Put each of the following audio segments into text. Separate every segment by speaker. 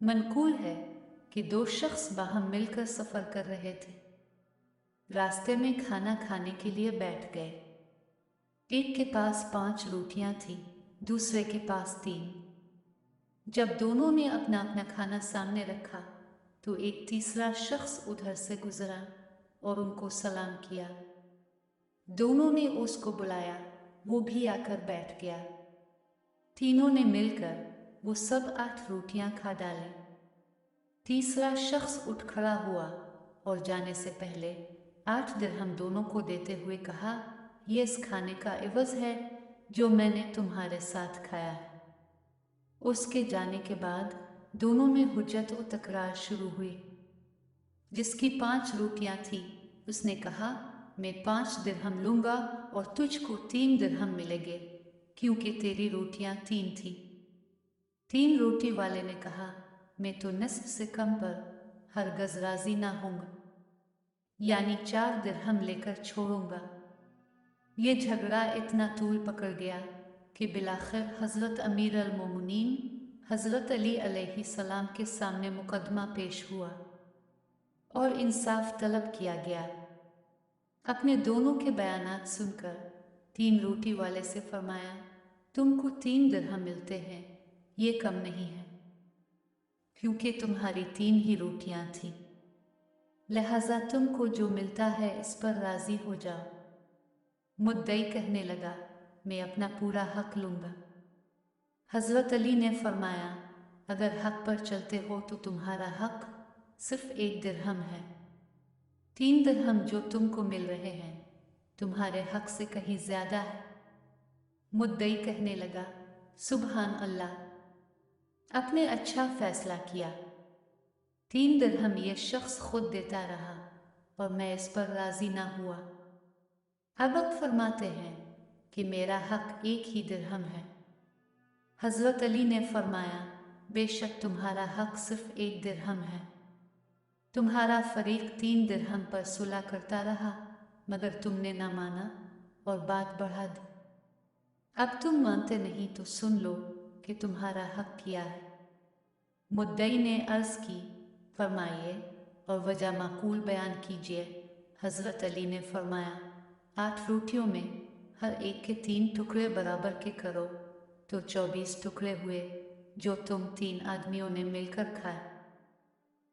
Speaker 1: Mankhool है कि दो शख्स बाहम मिलकर सफ़र कर रहे थे। रास्ते में खाना खाने के लिए बैठ गए। एक के पास 5 रोटियां थीं, दूसरे के पास 3। जब दोनों ने अपना अपना खाना सामने रखा तो एक तीसरा शख्स उधर से गुजरा और उनको सलाम किया। दोनों ने उसको बुलाया, वो भी आकर बैठ गया। तीनों ने मिलकर वो सब 8 रोटियां खा डाली। तीसरा शख्स उठ खड़ा हुआ और जाने से पहले 8 दिरहम दोनों को देते हुए कहा, यह इस खाने का इवज़ है जो मैंने तुम्हारे साथ खाया है। उसके जाने के बाद दोनों में हुज्जत व तकरार शुरू हुई। जिसकी 5 रोटियां थी उसने कहा, मैं 5 दिरहम लूँगा और तुझको 3 दिरहम मिलेंगे, क्योंकि तेरी रोटियां 3 थी। 3 रोटी वाले ने कहा, मैं तो निस्फ से कम पर हरगज़ राज़ी ना होऊंगा, यानी 4 दिरहम लेकर छोड़ूंगा। ये झगड़ा इतना तूल पकड़ गया कि बिलाखिर हज़रत अमीर अल मोमिनीन हज़रत अली अलैहिस्सलाम के सामने मुकदमा पेश हुआ और इंसाफ तलब किया गया। अपने दोनों के बयानात सुनकर 3 रोटी वाले से फरमाया, तुमको 3 दिरहम मिलते हैं, ये कम नहीं है, क्योंकि तुम्हारी 3 ही रोटियां थीं, लिहाजा तुमको जो मिलता है इस पर राज़ी हो जाओ। मुद्दई कहने लगा, मैं अपना पूरा हक लूँगा। हज़रत अली ने फरमाया, अगर हक पर चलते हो तो तुम्हारा हक सिर्फ 1 दिरहम है। 3 दिरहम जो तुमको मिल रहे हैं तुम्हारे हक से कहीं ज़्यादा है। मुद्दई कहने लगा, सुबहान अल्लाह, आपने अच्छा फैसला किया। 3 दिरहम ये शख्स खुद देता रहा और मैं इस पर राज़ी ना हुआ। अब फरमाते हैं कि मेरा हक 1 ही दिरहम है। हज़रत अली ने फरमाया, बेशक तुम्हारा हक सिर्फ 1 दिरहम है। तुम्हारा फरीक 3 दिरहम पर सुलह करता रहा, मगर तुमने ना माना और बात बढ़ा दी। अब तुम मानते नहीं तो सुन लो कि तुम्हारा हक क्या है। मुद्दई ने अर्ज़ की, फरमाइए और वजह माकूल बयान कीजिए। हज़रत अली ने फरमाया, 8 रोटियों में हर एक के 3 टुकड़े बराबर के करो तो 24 टुकड़े हुए, जो तुम 3 आदमियों ने मिलकर खाए।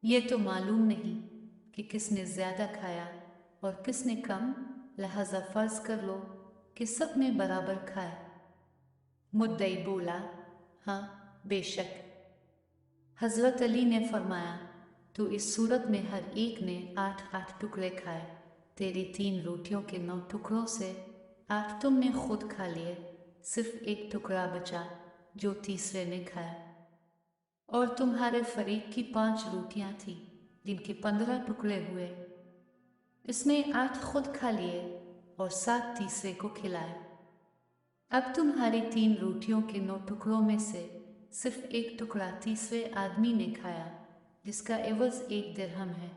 Speaker 1: ये तो मालूम नहीं कि किसने ज़्यादा खाया और किसने कम, लिहाजा फ़र्ज कर लो कि सब ने बराबर खाया। मुद्दई बोला, हाँ बेशक। हज़रत अली ने फरमाया, तो इस सूरत में हर एक ने 8-8 टुकड़े खाए। तेरी 3 रोटियों के 9 टुकड़ों से 8 तुमने खुद खा लिए, सिर्फ 1 टुकड़ा बचा जो तीसरे ने खाया। और तुम्हारे फरीक की 5 रोटियां थीं, जिनके 15 टुकड़े हुए। इसमें 8 खुद खा लिए और 7 तीसरे को खिलाए। अब तुम्हारी 3 रोटियों के 9 टुकड़ों में से सिर्फ 1 टुकड़ा तीसरे आदमी ने खाया, जिसका एवज़ 1 दिरहम है,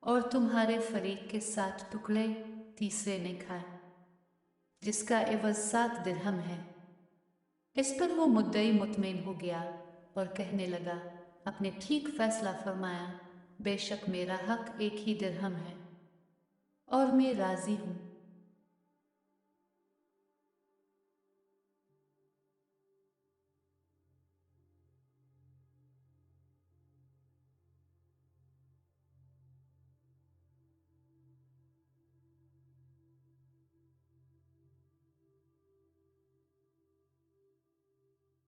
Speaker 1: और तुम्हारे फरीक के 7 टुकड़े तीसरे ने खाए, जिसका एवज़ 7 दिरहम है। इस पर वो मुद्दई मुतमईन हो गया और कहने लगा, अपने ठीक फैसला फरमाया, बेशक मेरा हक 1 ही दिरहम है और मैं राज़ी हूँ।